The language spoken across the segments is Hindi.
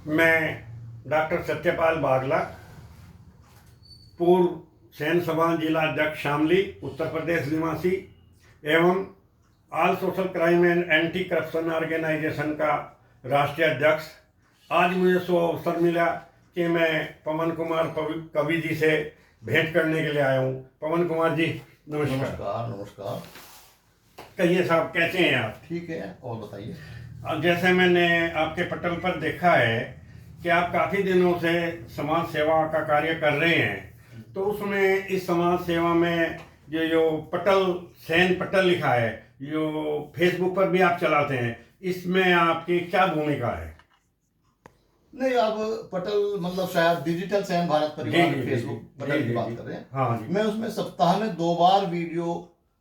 मैं डॉक्टर सत्यपाल बागला, पूर्व सैन्य समाज जिला अध्यक्ष शामली उत्तर प्रदेश निवासी एवं all social crime and anti corruption organisation का राष्ट्रीय अध्यक्ष। आज मुझे सो अवसर मिला कि मैं पवन कुमार कवि जी से भेंट करने के लिए आया हूँ। पवन कुमार जी नमस्कार। नमस्कार नमस्कार। कहिए साहब, कैसे हैं आप? ठीक है, और बताइए। अब जैसे मैंने आपके पटल पर देखा है कि आप काफ़ी दिनों से समाज सेवा का कार्य कर रहे हैं, तो उसमें इस समाज सेवा में जो पटल सैन पटल लिखा है, जो फेसबुक पर भी आप चलाते हैं, इसमें आपकी क्या भूमिका है? नहीं, आप पटल मतलब शायद डिजिटल सैन भारत परिवार फेसबुक पटल की बात कर रहे हैं। हाँ जी। मैं उसमें सप्ताह में 2 बार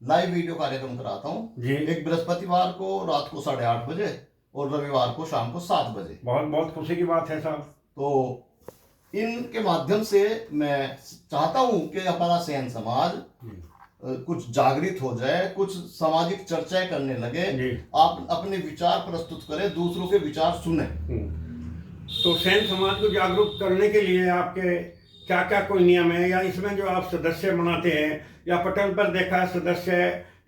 लाइव वीडियो कार्यक्रम कराता हूँ। एक बृहस्पतिवार को रात को 8:30 बजे और रविवार को शाम को 7 बजे। बहुत बहुत खुशी की बात है साहब। तो इनके माध्यम से मैं चाहता हूँ कि हमारा सैन समाज कुछ जागृत हो जाए, कुछ सामाजिक चर्चाएं करने लगे, आप अपने विचार प्रस्तुत करें, दूसरों के विचार सुने। तो सैन समाज को जागरूक करने के लिए आपके क्या क्या कोई नियम है, या इसमें जो आप सदस्य बनाते हैं या पटल पर देखा है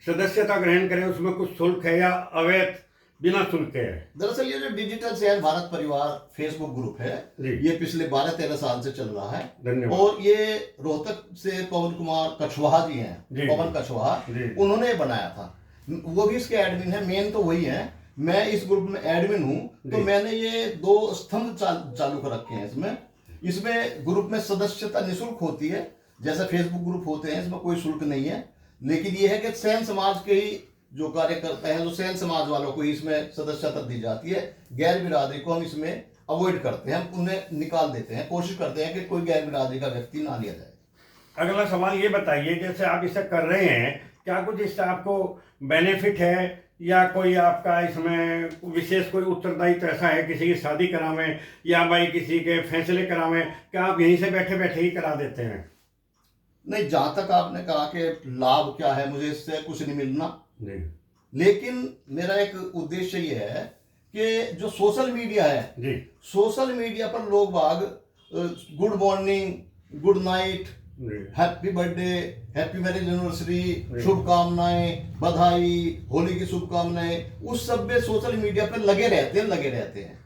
सदस्यता ग्रहण करें, उसमें कुछ शुल्क है या अवैध बिना शुल्क है? दरअसल ये जो डिजिटल सैन भारत परिवार फेसबुक ग्रुप है, ये पिछले 12-13 साल से चल रहा है। धन्यवाद। और ये रोहतक से पवन कुमार कछवाहा जी हैं, पवन कछवाहा, उन्होंने बनाया था। वो भी इसके एडमिन है, मेन तो वही है। मैं इस ग्रुप में एडमिन हूँ, तो मैंने ये 2 स्तंभ चालू कर रखे हैं। इसमें ग्रुप में सदस्यता निःशुल्क होती है, जैसा फेसबुक ग्रुप होते हैं, इसमें कोई शुल्क नहीं है। लेकिन यह है कि सैन समाज के ही जो कार्य करते हैं, जो सैन समाज वालों को इसमें सदस्यता दी जाती है। गैर बिरादरी को हम इसमें अवॉइड करते हैं, हम उन्हें निकाल देते हैं, कोशिश करते हैं कि कोई गैर बिरादरी का व्यक्ति ना लिया जाए। अगला सवाल ये बताइए, जैसे आप इसे कर रहे हैं, क्या कुछ इससे आपको बेनिफिट है या कोई आपका इसमें विशेष कोई उत्तरदायित्व ऐसा है, किसी की शादी करावें या भाई किसी के फैसले करावें, क्या आप यहीं से बैठे बैठे ही करा देते हैं? नहीं, जहां तक आपने कहा कि लाभ क्या है, मुझे इससे कुछ नहीं मिलना। लेकिन मेरा एक उद्देश्य ये है कि जो सोशल मीडिया है, सोशल मीडिया पर लोग बाग good morning, good night, happy birthday, happy marriage anniversary, शुभकामनाएं, बधाई, होली की शुभकामनाएं, उस सब में सोशल मीडिया पर लगे रहते हैं।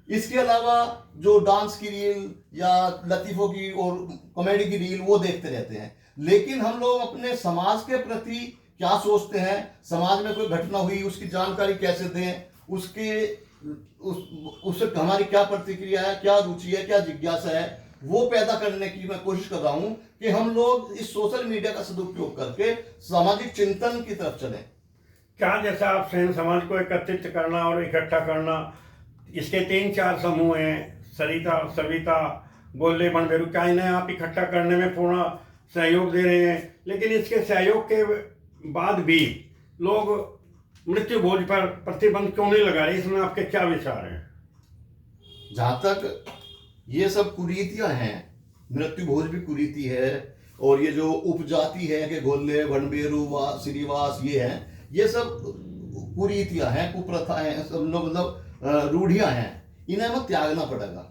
इसके अलावा जो डांस की रील या लतीफों की और कॉमेडी की रील वो देखते रहते हैं। लेकिन हम लोग अपने समाज के प्रति क्या सोचते हैं, समाज में कोई घटना हुई उसकी जानकारी कैसे दें, उससे हमारी क्या प्रतिक्रिया है, क्या रुचि है, क्या जिज्ञासा है, वो पैदा करने की मैं कोशिश कर रहा हूं कि हम लोग इस सोशल मीडिया का सदुपयोग करके सामाजिक चिंतन की तरफ चलें। क्या जैसा आप सैन समाज को एकत्रित करना और इकट्ठा करना, इसके 3-4 समूह हैं, सरिता, सविता, गोल्ले, बनबेरू, क्या इन्हें आप इकट्ठा करने में पूर्ण सहयोग दे रहे हैं? लेकिन इसके सहयोग के बाद भी लोग मृत्यु भोज पर प्रतिबंध क्यों नहीं लगा रहे, इसमें आपके क्या विचार हैं? जहां तक ये सब कुरीतियां हैं, मृत्यु भोज भी कुरीति है, और ये जो उपजाति है कि गोल्ले, भंडेरू, श्रीवास, ये हैं, ये सब कुरीतियां हैं, कुप्रथा हैं, सब लोग मतलब रूढ़ियां हैं। इन्हें हमें त्यागना पड़ेगा।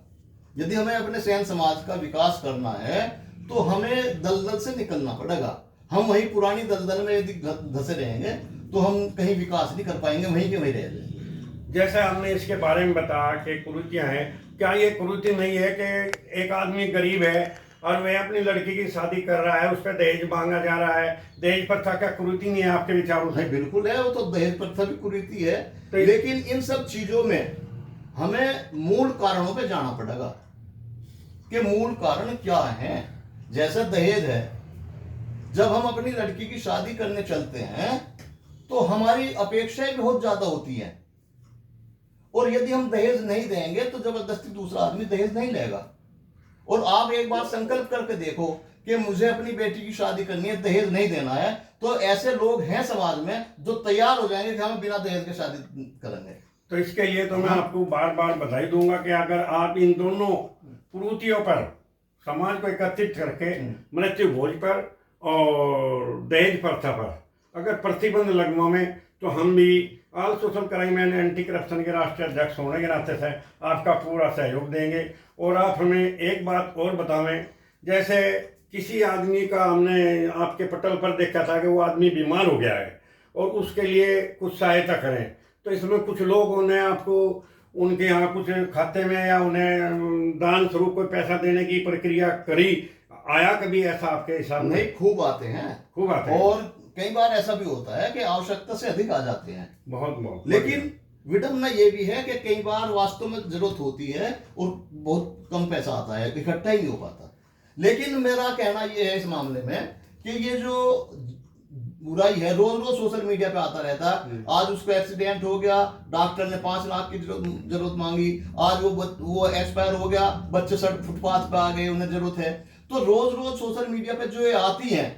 यदि हमें अपने सैन समाज का विकास करना है तो हमें दलदल से निकलना पड़ेगा। हम वही पुरानी दलदल में यदि धसे रहेंगे तो हम कहीं विकास नहीं कर पाएंगे, वहीं के वहीं रह जाएंगे। जैसे हमने इसके बारे में बताया कि कुरीतियां हैं, क्या ये कुरीति नहीं है कि एक आदमी गरीब है और वह अपनी लड़की की शादी कर रहा है, उस पर दहेज मांगा जा रहा है? दहेज प्रथा क्या कुरीति नहीं है आपके विचारों से? बिल्कुल है, वो तो दहेज प्रथा भी कुरीति है। तो लेकिन इन सब चीजों में हमें मूल कारणों पे जाना पड़ेगा कि मूल कारण क्या है। जैसे दहेज है, जब हम अपनी लड़की की शादी करने चलते हैं तो हमारी अपेक्षाएं बहुत ज्यादा होती हैं, और यदि हम दहेज नहीं देंगे तो जबरदस्ती दूसरा आदमी दहेज नहीं लेगा। और आप एक बार संकल्प करके देखो कि मुझे अपनी बेटी की शादी करनी है, दहेज नहीं देना है, तो ऐसे लोग हैं समाज में जो तैयार हो जाएंगे कि हम बिना दहेज के शादी करेंगे। तो इसके लिए तो मैं आपको बार बार बधाई दूंगा कि अगर आप इन दोनों कुरीतियों पर समाज को एकत्रित करके मृत्यु भोज पर और दहेज प्रथा पर अगर प्रतिबंध लगवाएं तो हम भी all social crime and anti corruption के राष्ट्रीय अध्यक्ष होने के नाते से आपका पूरा सहयोग देंगे। और आप हमें एक बात और बतावें, जैसे किसी आदमी का हमने आपके पटल पर देखा था कि वो आदमी बीमार हो गया है और उसके लिए कुछ सहायता करें, तो इसमें कुछ लोगों ने आपको उनके यहाँ कुछ खाते में या उन्हें दान स्वरूप कोई पैसा देने की प्रक्रिया करी? आया कभी ऐसा आपके हिसाब में? नहीं, खूब आते हैं, खूब आते हैं। और कई बार ऐसा भी होता है कि आवश्यकता से अधिक आ जाते हैं। बहुत लेकिन विडम्बना ये भी है कि कई बार वास्तव में जरूरत होती है और बहुत कम पैसा आता है, इकट्ठा ही नहीं हो पाता। लेकिन मेरा कहना ये है इस मामले में कि ये जो बुराई है रोज रोज सोशल मीडिया पे आता रहता है। आज उसका एक्सीडेंट हो गया, डॉक्टर ने 5 लाख की जरूरत मांगी, आज वो एक्सपायर हो गया, बच्चे सड़क फुटपाथ पे आ गए, उन्हें जरूरत है। तो रोज रोज सोशल मीडिया पे जो ये आती हैं,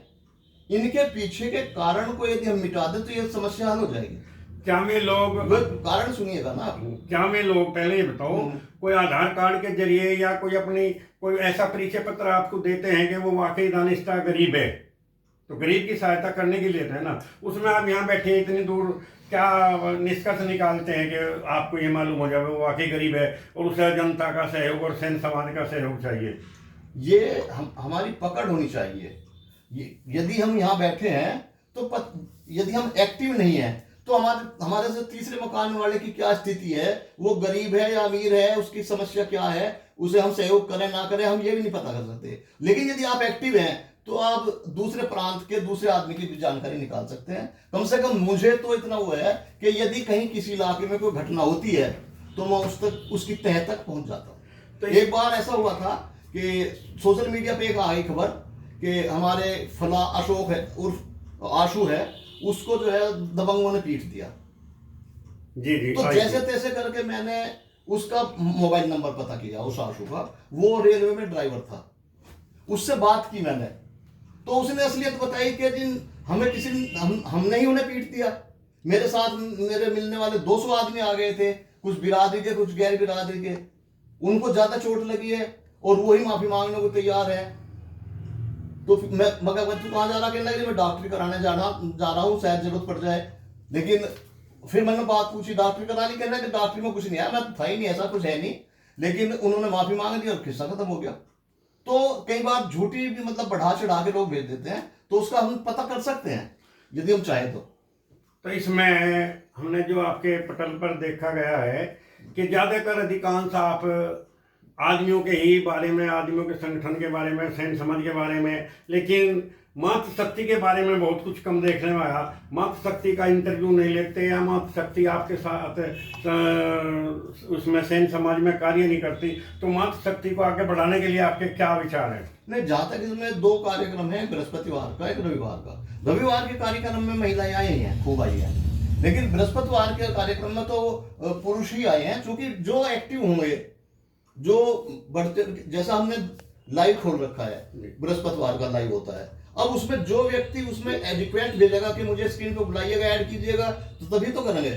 इनके पीछे के कारण को यदि हम मिटा दें तो ये समस्या हल हो जाएगी। क्या में लोग कारण सुनिएगा ना आप। क्या में लोग पहले ये बताओ, कोई आधार कार्ड के जरिए या कोई अपनी कोई ऐसा परिचय पत्र आपको देते हैं कि वो वाकई दानिस्ता गरीब है, तो गरीब की सहायता करने के लिए है ना, उसमें आप यहाँ बैठे इतनी दूर क्या निष्कर्ष निकालते हैं कि आपको ये मालूम हो जाए वो वाकई गरीब है और उसे जनता का सहयोग और सैन्य समाज का सहयोग चाहिए? ये हमारी पकड़ होनी चाहिए। यदि हम यहाँ बैठे हैं तो यदि हम एक्टिव नहीं हैं तो हमारे से तीसरे मकान वाले की क्या स्थिति है, वो गरीब है या अमीर है, उसकी समस्या क्या है, उसे हम सहयोग करें ना करें हम ये भी नहीं पता कर सकते। लेकिन यदि आप एक्टिव हैं तो आप दूसरे प्रांत के दूसरे आदमी की भी जानकारी निकाल सकते हैं। कम से कम मुझे तो इतना वो है कि यदि कहीं किसी इलाके में कोई घटना होती है तो मैं उसकी तह तक पहुंच जाता हूँ। तो एक बार ऐसा हुआ था कि सोशल मीडिया पे एक आई खबर कि हमारे फला अशोक है उर्फ आशु है, उसको जो है दबंगों ने पीट दिया। जी। तो जैसे तैसे करके मैंने उसका मोबाइल नंबर पता किया, उस आशु का, वो रेलवे में ड्राइवर था, उससे बात की मैंने, तो उसने असलियत बताई कि जिन हमें किसी हमने ही उन्हें पीट दिया। मेरे साथ मेरे मिलने वाले 200 आदमी आ गए थे, कुछ बिरादरी के कुछ गैर बिरादरी के, उनको ज्यादा चोट लगी है और वो ही माफी मांगने को तैयार है। तो मगर तू कहाँ जा रहा, कहने लगे मैं डॉक्टरी कराने जा रहा हूँ, शायद जरूरत पड़ जाए। लेकिन फिर मैंने बात पूछी, डॉक्टरी करा ली, कहने लगे डॉक्टरी में कुछ नहीं है, मैं था ही नहीं, ऐसा कुछ है नहीं। लेकिन उन्होंने माफी मांग दी और किस्सा खत्म हो गया। तो कई बार झूठी भी मतलब बढ़ा चढ़ा के लोग भेज देते हैं, तो उसका हम पता कर सकते हैं यदि हम चाहें तो इसमें हमने जो आपके पटल पर देखा गया है कि ज्यादातर अधिकांश आप आदमियों के ही बारे में, आदमियों के संगठन के बारे में, सैन्य समाज के बारे में, लेकिन मातृशक्ति के बारे में बहुत कुछ कम देखने में आया। मातृशक्ति का इंटरव्यू नहीं लेते या मातृशक्ति आपके साथ उसमें सैन्य समाज में कार्य नहीं करती, तो मातृशक्ति को आगे बढ़ाने के लिए आपके क्या विचार हैं? नहीं, जहाँ तक इसमें 2 कार्यक्रम है, बृहस्पतिवार का, एक रविवार का। रविवार के कार्यक्रम में महिलाएं आई हैं, खूब आई हैं, लेकिन बृहस्पतिवार के कार्यक्रम में तो पुरुष ही आए हैं, क्योंकि जो एक्टिव होंगे, जो बढ़ते, जैसा हमने लाइव खोल रखा है, बृहस्पतिवार का लाइव होता है, अब उसमें जो व्यक्ति उसमें एडिक्वेट भेजेगा कि मुझे स्क्रीन पे बुलाइएगा, ऐड कीजिएगा, तो तभी तो करेंगे।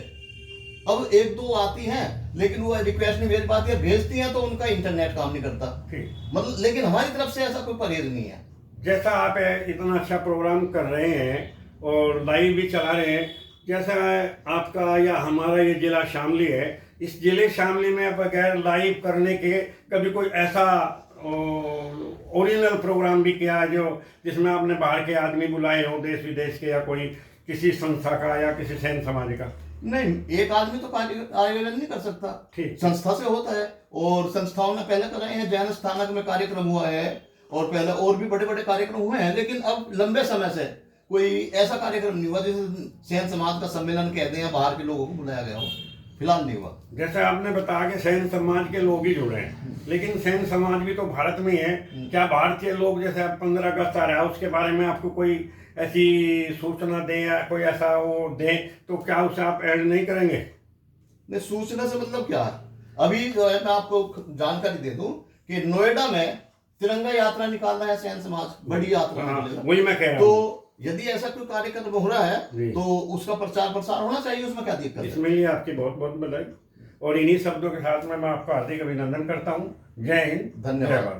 अब 1-2 आती हैं लेकिन वो रिक्वेस्ट नहीं भेज पाती है, भेजती हैं तो उनका इंटरनेट काम नहीं करता, मतलब। लेकिन हमारी तरफ से ऐसा कोई परहेज नहीं है। जैसा आप इतना अच्छा प्रोग्राम कर रहे हैं और लाइव भी चला रहे हैं, जैसा आपका या हमारा ये जिला शामली है, इस जिले शामली में बगैर लाइव करने के कभी कोई ऐसा ओरिजिनल प्रोग्राम भी किया है जो जिसमें आपने बाहर के आदमी बुलाए हो, देश विदेश के, या कोई किसी संस्था का या किसी सैन्य समाज का? नहीं, एक आदमी तो आयोजन नहीं कर सकता, ठीक, संस्था से होता है। और संस्थाओं ने पहले कराए हैं, जैन स्थानक में कार्यक्रम हुआ है और पहले और भी बड़े बड़े कार्यक्रम हुए हैं, लेकिन अब लंबे समय से कोई ऐसा कार्यक्रम नहीं हुआ जैसे सैन्य समाज का सम्मेलन कहते हैं, बाहर के लोगों को बुलाया गया हो, फिलहाल नहीं हुआ। जैसे आपने बताया कि सैन्य समाज के लोग ही जुड़े हैं, लेकिन सैन्य समाज भी तो भारत में है, क्या भारतीय लोग, जैसे 15 अगस्त आ रहा है, उसके बारे में आपको कोई ऐसी सूचना दें या कोई ऐसा वो दें, तो क्या उसे आप ऐड नहीं करेंगे? नहीं, सूचना से मतलब क्या है, अभी जो है मैं आपको जानकारी दे दूं कि नोएडा में तिरंगा यात्रा निकालना है सैन्य समाज, बड़ी यात्रा। वही मैं कह रहा हूं। तो यदि ऐसा कोई कार्यक्रम हो रहा है तो उसका प्रचार प्रसार होना चाहिए, उसमें क्या दिक्कत है? इसमें ही आपकी बहुत बहुत बधाई, और इन्हीं शब्दों के साथ में मैं आपका हार्दिक अभिनंदन करता हूँ। जय हिंद, धन्यवाद।